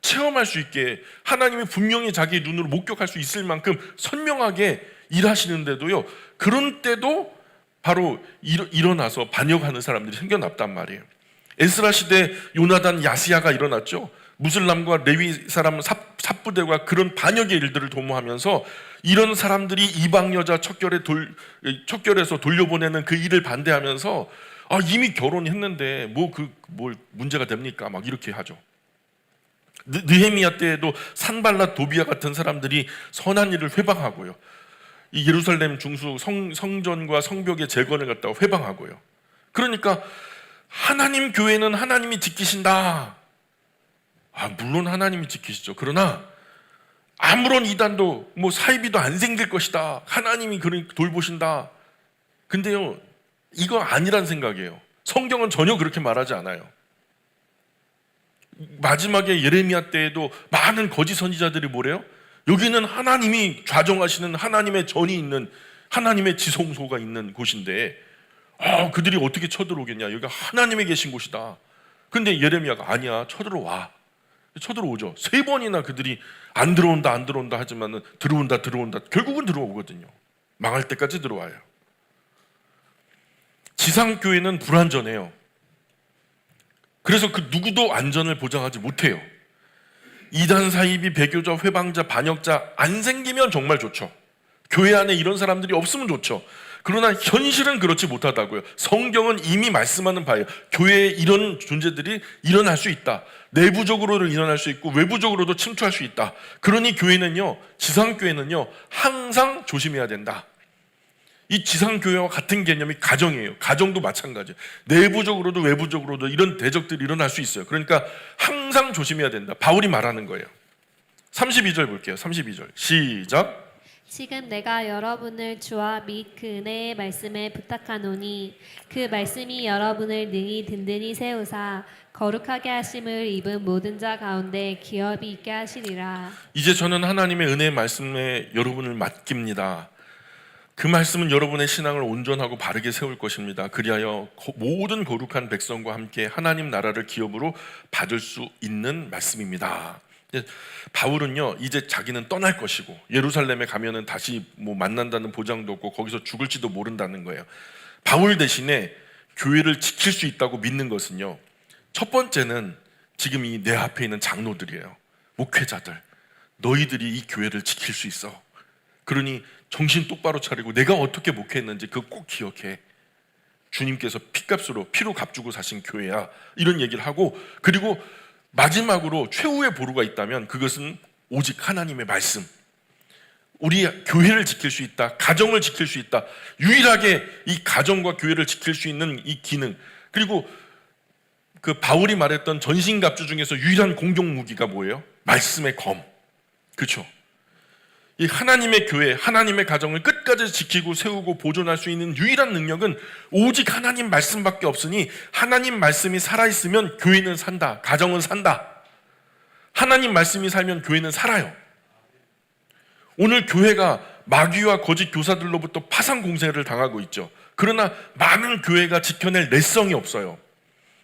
체험할 수 있게, 하나님이 분명히 자기 눈으로 목격할 수 있을 만큼 선명하게 일하시는데도요, 그런 때도 바로 일어나서 반역하는 사람들이 생겨났단 말이에요. 에스라 시대 요나단 야스야가 일어났죠. 무슬람과 레위 사람 삽부대가 그런 반역의 일들을 도모하면서 이런 사람들이 이방 여자 척결해서 돌려보내는 그 일을 반대하면서 이미 결혼했는데 뭘 문제가 됩니까? 막 이렇게 하죠. 느헤미야 때에도 산발랏 도비아 같은 사람들이 선한 일을 회방하고요. 이 예루살렘 중수 성전과 성벽의 재건을 갖다가 회방하고요. 그러니까 하나님 교회는 하나님이 지키신다. 물론 하나님이 지키시죠. 그러나 아무런 이단도 사이비도 안 생길 것이다. 하나님이 돌보신다. 근데요, 이거 아니란 생각이에요. 성경은 전혀 그렇게 말하지 않아요. 마지막에 예레미야 때에도 많은 거짓 선지자들이 뭐래요? 여기는 하나님이 좌정하시는 하나님의 전이 있는 하나님의 지성소가 있는 곳인데 그들이 어떻게 쳐들어오겠냐? 여기가 하나님이 계신 곳이다. 근데 예레미야가 아니야, 쳐들어와. 쳐들어오죠. 3번이나 그들이 안 들어온다 하지만은 들어온다 결국은 들어오거든요. 망할 때까지 들어와요. 지상교회는 불완전해요. 그래서 그 누구도 안전을 보장하지 못해요. 이단 사이비 배교자 회방자 반역자 안 생기면 정말 좋죠. 교회 안에 이런 사람들이 없으면 좋죠. 그러나 현실은 그렇지 못하다고요. 성경은 이미 말씀하는 바예요. 교회에 이런 존재들이 일어날 수 있다. 내부적으로도 일어날 수 있고 외부적으로도 침투할 수 있다. 그러니 교회는요, 지상교회는요, 항상 조심해야 된다. 이 지상교회와 같은 개념이 가정이에요. 가정도 마찬가지예요. 내부적으로도 외부적으로도 이런 대적들이 일어날 수 있어요. 그러니까 항상 조심해야 된다. 바울이 말하는 거예요. 32절 볼게요. 32절 시작. 지금 내가 여러분을 주와 및 그 은혜의 말씀에 부탁하노니 그 말씀이 여러분을 능히 든든히 세우사 거룩하게 하심을 입은 모든 자 가운데 기업이 있게 하시리라. 이제 저는 하나님의 은혜의 말씀에 여러분을 맡깁니다. 그 말씀은 여러분의 신앙을 온전하고 바르게 세울 것입니다. 그리하여 모든 거룩한 백성과 함께 하나님 나라를 기업으로 받을 수 있는 말씀입니다. 바울은요, 이제 자기는 떠날 것이고 예루살렘에 가면은 다시 만난다는 보장도 없고 거기서 죽을지도 모른다는 거예요. 바울 대신에 교회를 지킬 수 있다고 믿는 것은요, 첫 번째는 지금 이 내 앞에 있는 장로들이에요. 목회자들, 너희들이 이 교회를 지킬 수 있어. 그러니 정신 똑바로 차리고 내가 어떻게 목회했는지 그거 꼭 기억해. 주님께서 피로 값주고 사신 교회야. 이런 얘기를 하고, 그리고 마지막으로 최후의 보루가 있다면 그것은 오직 하나님의 말씀. 우리 교회를 지킬 수 있다. 가정을 지킬 수 있다. 유일하게 이 가정과 교회를 지킬 수 있는 이 기능. 그리고 그 바울이 말했던 전신갑주 중에서 유일한 공격 무기가 뭐예요? 말씀의 검. 그렇죠? 이 하나님의 교회, 하나님의 가정을 끝까지 지키고 세우고 보존할 수 있는 유일한 능력은 오직 하나님 말씀밖에 없으니 하나님 말씀이 살아있으면 교회는 산다. 가정은 산다. 하나님 말씀이 살면 교회는 살아요. 오늘 교회가 마귀와 거짓 교사들로부터 파상 공세를 당하고 있죠. 그러나 많은 교회가 지켜낼 내성이 없어요.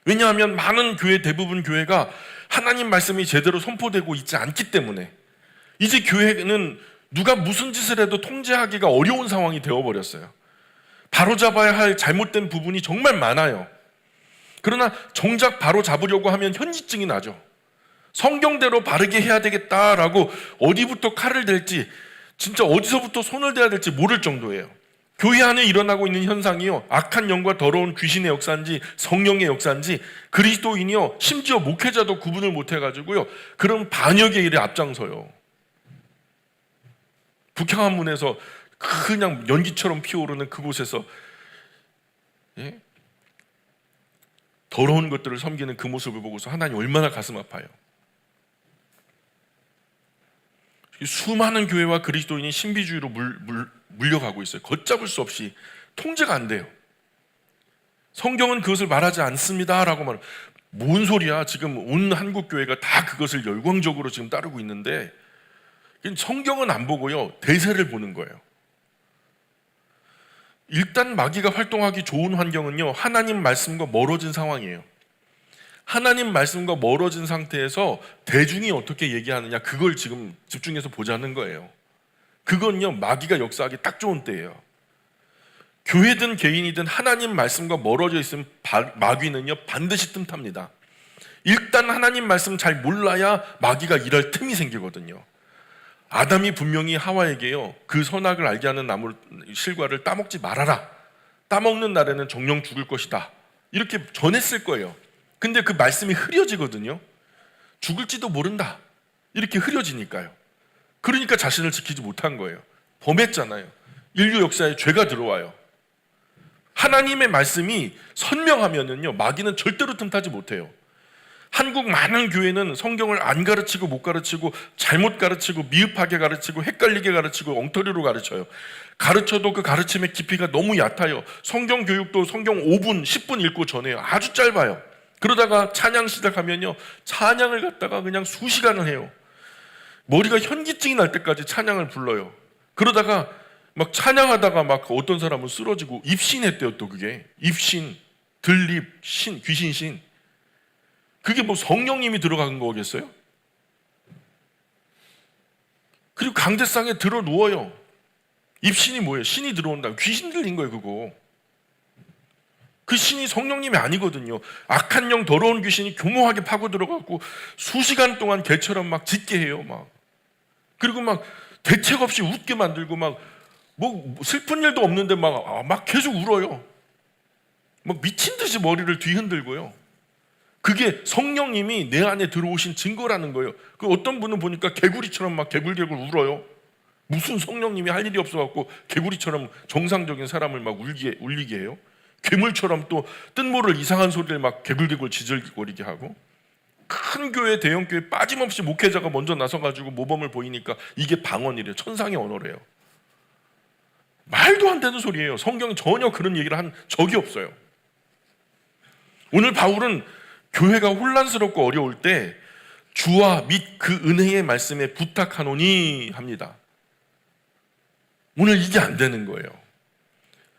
왜냐하면 많은 교회, 대부분 교회가 하나님 말씀이 제대로 선포되고 있지 않기 때문에 이제 교회는 누가 무슨 짓을 해도 통제하기가 어려운 상황이 되어버렸어요. 바로잡아야 할 잘못된 부분이 정말 많아요. 그러나 정작 바로잡으려고 하면 현지증이 나죠. 성경대로 바르게 해야 되겠다라고 어디부터 칼을 댈지, 진짜 어디서부터 손을 대야 될지 모를 정도예요. 교회 안에 일어나고 있는 현상이요, 악한 영과 더러운 귀신의 역사인지 성령의 역사인지 그리스도인이요, 심지어 목회자도 구분을 못해가지고요, 그런 반역의 일에 앞장서요. 북향안문에서 그냥 연기처럼 피어오르는 그곳에서 더러운 것들을 섬기는 그 모습을 보고서 하나님 얼마나 가슴 아파요. 수많은 교회와 그리스도인이 신비주의로 물려가고 있어요. 걷잡을 수 없이 통제가 안 돼요. 성경은 그것을 말하지 않습니다라고 말해요. 뭔 소리야? 지금 온 한국 교회가 다 그것을 열광적으로 지금 따르고 있는데 성경은 안 보고요, 대세를 보는 거예요. 일단 마귀가 활동하기 좋은 환경은요, 하나님 말씀과 멀어진 상황이에요. 하나님 말씀과 멀어진 상태에서 대중이 어떻게 얘기하느냐, 그걸 지금 집중해서 보자는 거예요. 그건요, 마귀가 역사하기 딱 좋은 때예요. 교회든 개인이든 하나님 말씀과 멀어져 있으면 마귀는요 반드시 틈탑니다. 일단 하나님 말씀 잘 몰라야 마귀가 일할 틈이 생기거든요. 아담이 분명히 하와에게요 그 선악을 알게 하는 나무 실과를 따먹지 말아라, 따먹는 날에는 정령 죽을 것이다, 이렇게 전했을 거예요. 근데 그 말씀이 흐려지거든요. 죽을지도 모른다 이렇게 흐려지니까요. 그러니까 자신을 지키지 못한 거예요. 범했잖아요. 인류 역사에 죄가 들어와요. 하나님의 말씀이 선명하면은요 마귀는 절대로 틈타지 못해요. 한국 많은 교회는 성경을 안 가르치고 못 가르치고 잘못 가르치고 미흡하게 가르치고 헷갈리게 가르치고 엉터리로 가르쳐요. 가르쳐도 그 가르침의 깊이가 너무 얕아요. 성경 교육도 성경 5분 10분 읽고 전해요. 아주 짧아요. 그러다가 찬양 시작하면요 찬양을 갖다가 그냥 수시간을 해요. 머리가 현기증이 날 때까지 찬양을 불러요. 그러다가 막 찬양하다가 막 어떤 사람은 쓰러지고 입신했대요. 또 그게 입신, 들립, 신, 귀신신. 그게 뭐 성령님이 들어간 거겠어요? 그리고 강대상에 들어 누워요. 입신이 뭐예요? 신이 들어온다. 귀신 들린 거예요 그거. 그 신이 성령님이 아니거든요. 악한 영 더러운 귀신이 교묘하게 파고 들어가고 수시간 동안 개처럼 막 짖게 해요. 막 그리고 막 대책 없이 웃게 만들고 막 뭐 슬픈 일도 없는데 막 계속 울어요. 막 미친 듯이 머리를 뒤흔들고요. 그게 성령님이 내 안에 들어오신 증거라는 거예요. 그 어떤 분은 보니까 개구리처럼 막 개굴개굴 울어요. 무슨 성령님이 할 일이 없어갖고 개구리처럼 정상적인 사람을 막 울리게 해요. 괴물처럼 또 뜬모를 이상한 소리를 막 개굴개굴 지저귀거리게 하고. 큰 교회, 대형 교회 빠짐없이 목회자가 먼저 나서가지고 모범을 보이니까 이게 방언이래요. 천상의 언어래요. 말도 안 되는 소리예요. 성경이 전혀 그런 얘기를 한 적이 없어요. 오늘 바울은 교회가 혼란스럽고 어려울 때 주와 및 그 은혜의 말씀에 부탁하노니 합니다. 오늘 이게 안 되는 거예요.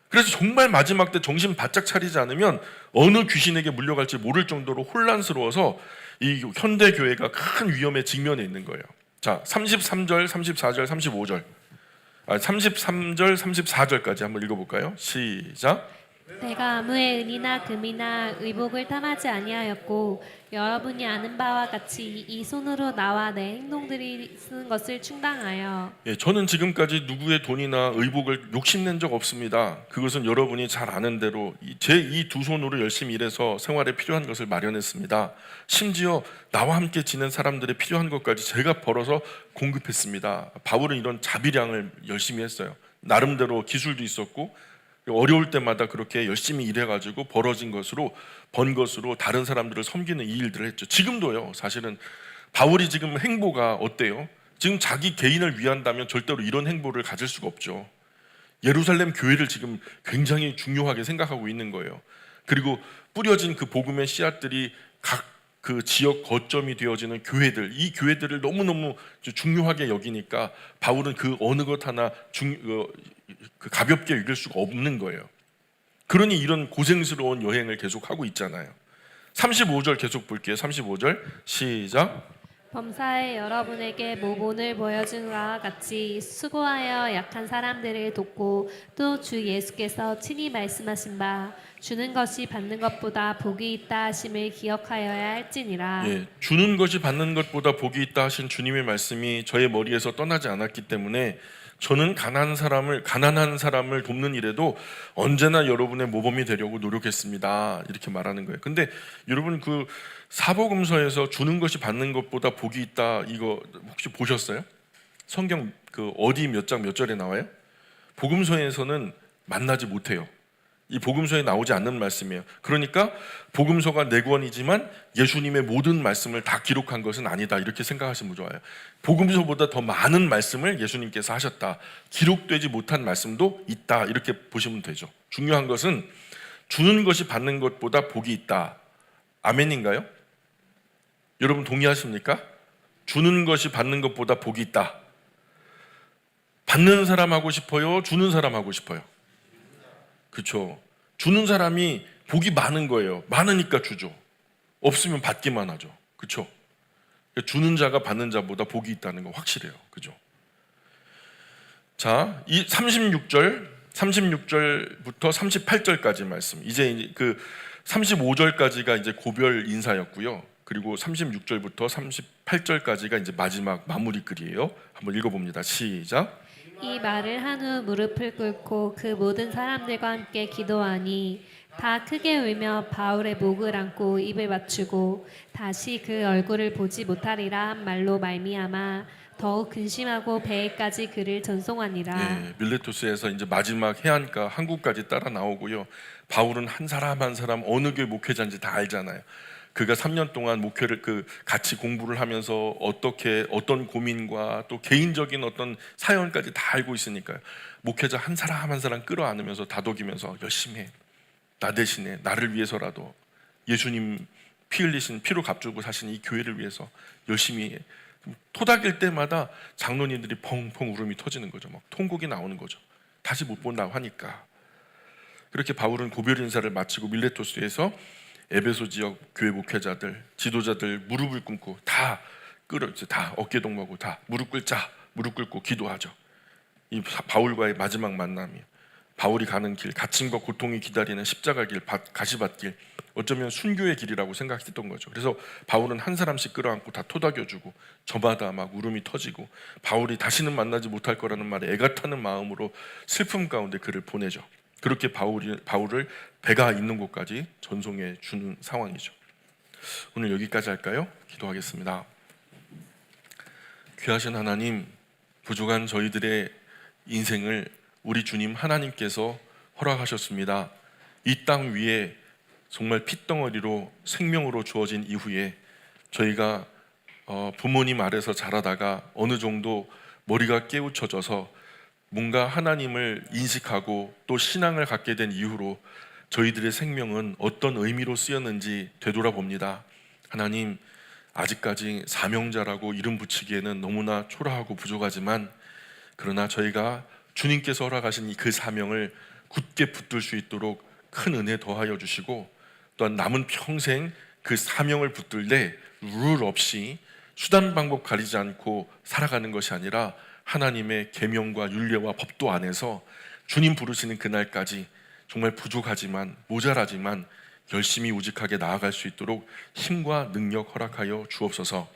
그래서 정말 마지막 때 정신 바짝 차리지 않으면 어느 귀신에게 물려갈지 모를 정도로 혼란스러워서 이 현대 교회가 큰 위험에 직면해 있는 거예요. 자, 33절, 34절, 35절. 33절, 34절까지 한번 읽어볼까요? 시작. 내가 아무의 은이나 금이나 의복을 탐하지 아니하였고 여러분이 아는 바와 같이 이 손으로 나와 내 행동들이 쓰는 것을 충당하여. 예, 저는 지금까지 누구의 돈이나 의복을 욕심낸 적 없습니다. 그것은 여러분이 잘 아는 대로 제 이 두 손으로 열심히 일해서 생활에 필요한 것을 마련했습니다. 심지어 나와 함께 지낸 사람들의 필요한 것까지 제가 벌어서 공급했습니다. 바울은 이런 자비량을 열심히 했어요. 나름대로 기술도 있었고 어려울 때마다 그렇게 열심히 일해가지고 번 것으로 다른 사람들을 섬기는 이 일들을 했죠. 지금도요. 사실은 바울이 지금 행보가 어때요? 지금 자기 개인을 위한다면 절대로 이런 행보를 가질 수가 없죠. 예루살렘 교회를 지금 굉장히 중요하게 생각하고 있는 거예요. 그리고 뿌려진 그 복음의 씨앗들이 각 그 지역 거점이 되어지는 교회들, 이 교회들을 너무너무 중요하게 여기니까 바울은 그 어느 것 하나 가볍게 여길 수가 없는 거예요. 그러니 이런 고생스러운 여행을 계속하고 있잖아요. 35절 계속 볼게요. 35절 시작. 범사에 여러분에게 모본을 보여준 것과 같이 수고하여 약한 사람들을 돕고 또 주 예수께서 친히 말씀하신 바 주는 것이 받는 것보다 복이 있다 하심을 기억하여야 할지니라. 예, 주는 것이 받는 것보다 복이 있다 하신 주님의 말씀이 저의 머리에서 떠나지 않았기 때문에 저는 가난한 사람을 돕는 일에도 언제나 여러분의 모범이 되려고 노력했습니다. 이렇게 말하는 거예요. 근데 여러분 그 사복음서에서 주는 것이 받는 것보다 복이 있다 이거 혹시 보셨어요? 성경 그 어디 몇 장 몇 절에 나와요? 복음서에서는 만나지 못해요. 이 복음서에 나오지 않는 말씀이에요. 그러니까 복음서가 네 권이지만 예수님의 모든 말씀을 다 기록한 것은 아니다 이렇게 생각하시면 좋아요. 복음서보다 더 많은 말씀을 예수님께서 하셨다. 기록되지 못한 말씀도 있다 이렇게 보시면 되죠. 중요한 것은 주는 것이 받는 것보다 복이 있다. 아멘인가요? 여러분 동의하십니까? 주는 것이 받는 것보다 복이 있다. 받는 사람 하고 싶어요? 주는 사람 하고 싶어요? 그렇죠. 주는 사람이 복이 많은 거예요. 많으니까 주죠. 없으면 받기만 하죠. 그렇죠. 주는 자가 받는 자보다 복이 있다는 거 확실해요. 그죠? 자, 이 36절 36절부터 38절까지 말씀. 이제 그 35절까지가 이제 고별 인사였고요. 그리고 36절부터 38절까지가 이제 마지막 마무리 글이에요. 한번 읽어봅니다. 시작. 이 말을 한 후 무릎을 꿇고 그 모든 사람들과 함께 기도하니 다 크게 울며 바울의 목을 안고 입을 맞추고 다시 그 얼굴을 보지 못하리라 한 말로 말미암아 더욱 근심하고 배에까지 그를 전송하니라. 예, 밀레토스에서 이제 마지막 해안가 항구까지 따라 나오고요. 바울은 한 사람 한 사람 어느 교회 목회자인지 다 알잖아요. 그가 3년 동안 목회를 같이 공부를 하면서 어떻게 어떤 고민과 또 개인적인 어떤 사연까지 다 알고 있으니까요. 목회자 한 사람 한 사람 끌어안으면서 다독이면서 열심히 해. 나 대신에 나를 위해서라도 예수님 피 흘리신 피로 값주고 사신 이 교회를 위해서 열심히 해. 토닥일 때마다 장로님들이 펑펑 울음이 터지는 거죠. 막 통곡이 나오는 거죠. 다시 못 본다고 하니까. 그렇게 바울은 고별 인사를 마치고 밀레토스에서 에베소 지역 교회 목회자들, 지도자들 무릎을 꿇고 다 어깨 동무하고 다 무릎 꿇고 기도하죠. 이 바울과의 마지막 만남이에요. 바울이 가는 길, 갇힘과 고통이 기다리는 십자가 길, 가시밭길, 어쩌면 순교의 길이라고 생각했던 거죠. 그래서 바울은 한 사람씩 끌어안고 다 토닥여주고 저마다 막 울음이 터지고 바울이 다시는 만나지 못할 거라는 말에 애가 타는 마음으로 슬픔 가운데 그를 보내죠. 그렇게 바울을 배가 있는 곳까지 전송해 주는 상황이죠. 오늘 여기까지 할까요? 기도하겠습니다. 귀하신 하나님, 부족한 저희들의 인생을 우리 주님 하나님께서 허락하셨습니다. 이 땅 위에 정말 핏덩어리로 생명으로 주어진 이후에 저희가 부모님 아래서 자라다가 어느 정도 머리가 깨우쳐져서 뭔가 하나님을 인식하고 또 신앙을 갖게 된 이후로 저희들의 생명은 어떤 의미로 쓰였는지 되돌아봅니다. 하나님, 아직까지 사명자라고 이름 붙이기에는 너무나 초라하고 부족하지만 그러나 저희가 주님께서 허락하신 그 사명을 굳게 붙들 수 있도록 큰 은혜 더하여 주시고 또한 남은 평생 그 사명을 붙들되 룰 없이 수단 방법 가리지 않고 살아가는 것이 아니라 하나님의 계명과 율례와 법도 안에서 주님 부르시는 그날까지 정말 부족하지만 모자라지만 열심히 우직하게 나아갈 수 있도록 힘과 능력 허락하여 주옵소서.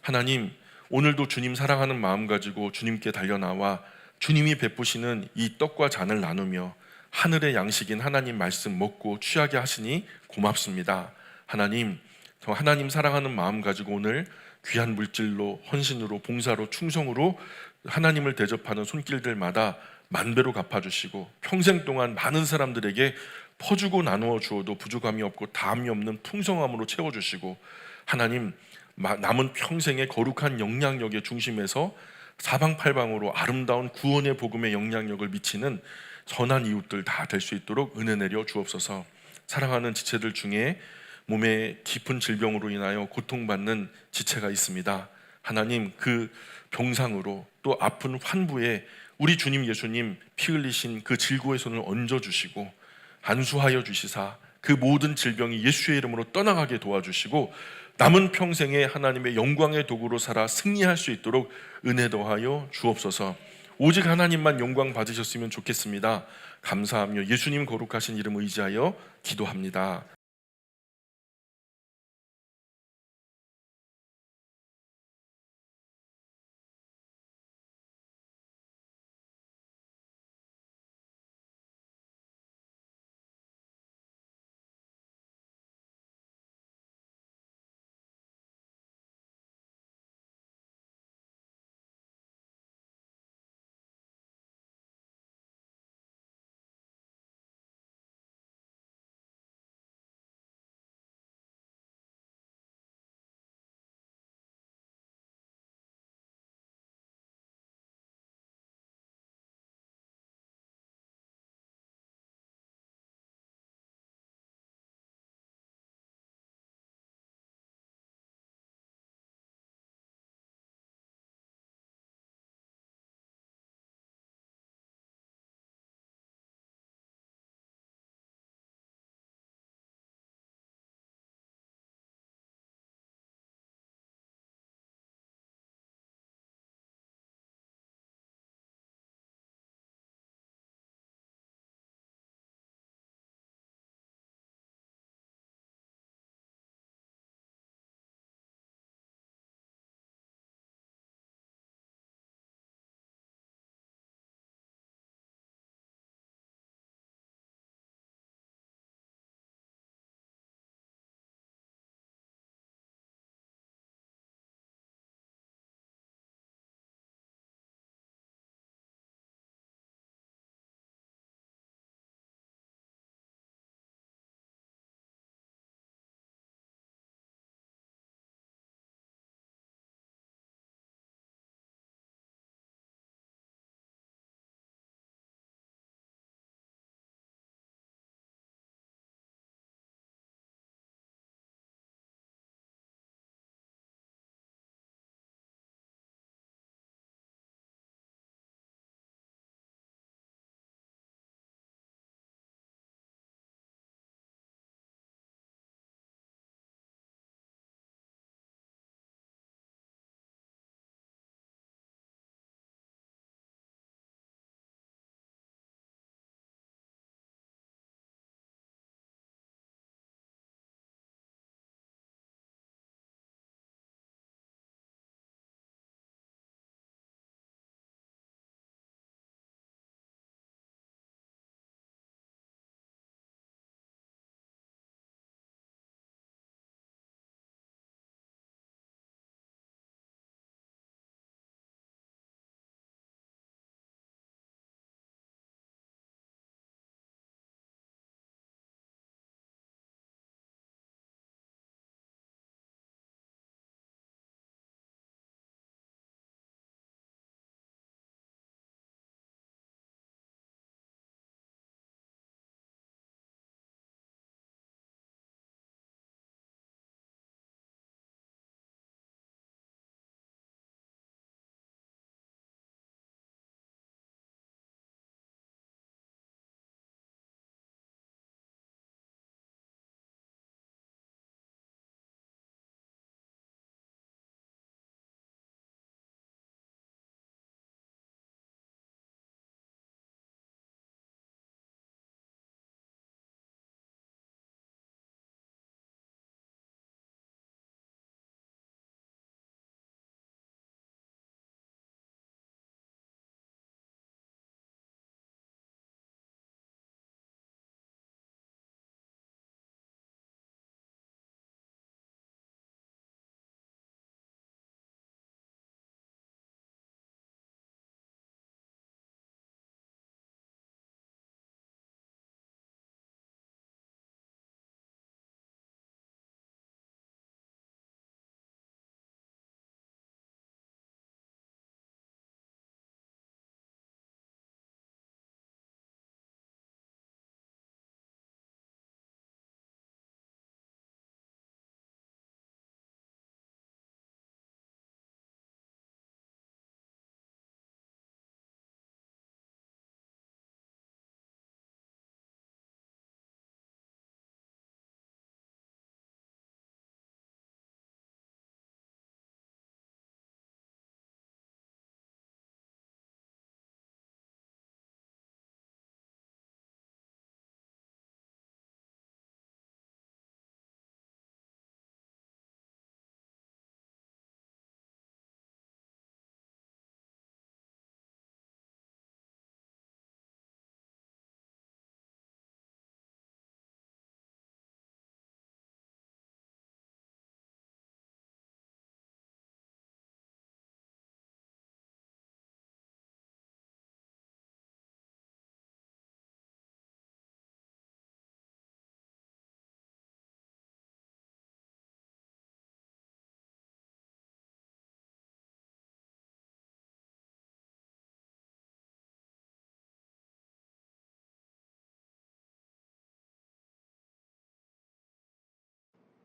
하나님, 오늘도 주님 사랑하는 마음 가지고 주님께 달려나와 주님이 베푸시는 이 떡과 잔을 나누며 하늘의 양식인 하나님 말씀 먹고 취하게 하시니 고맙습니다. 하나님, 저 하나님 사랑하는 마음 가지고 오늘 귀한 물질로 헌신으로 봉사로 충성으로 하나님을 대접하는 손길들마다 만배로 갚아주시고 평생 동안 많은 사람들에게 퍼주고 나누어 주어도 부족함이 없고 다함이 없는 풍성함으로 채워주시고 하나님, 남은 평생의 거룩한 영향력의 중심에서 사방팔방으로 아름다운 구원의 복음의 영향력을 미치는 선한 이웃들 다 될 수 있도록 은혜 내려 주옵소서. 사랑하는 지체들 중에 몸에 깊은 질병으로 인하여 고통받는 지체가 있습니다. 하나님, 그 병상으로 또 아픈 환부에 우리 주님 예수님 피 흘리신 그 질고의 손을 얹어주시고 안수하여 주시사 그 모든 질병이 예수의 이름으로 떠나가게 도와주시고 남은 평생에 하나님의 영광의 도구로 살아 승리할 수 있도록 은혜 더하여 주옵소서. 오직 하나님만 영광 받으셨으면 좋겠습니다. 감사하며 예수님 거룩하신 이름 의지하여 기도합니다.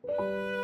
주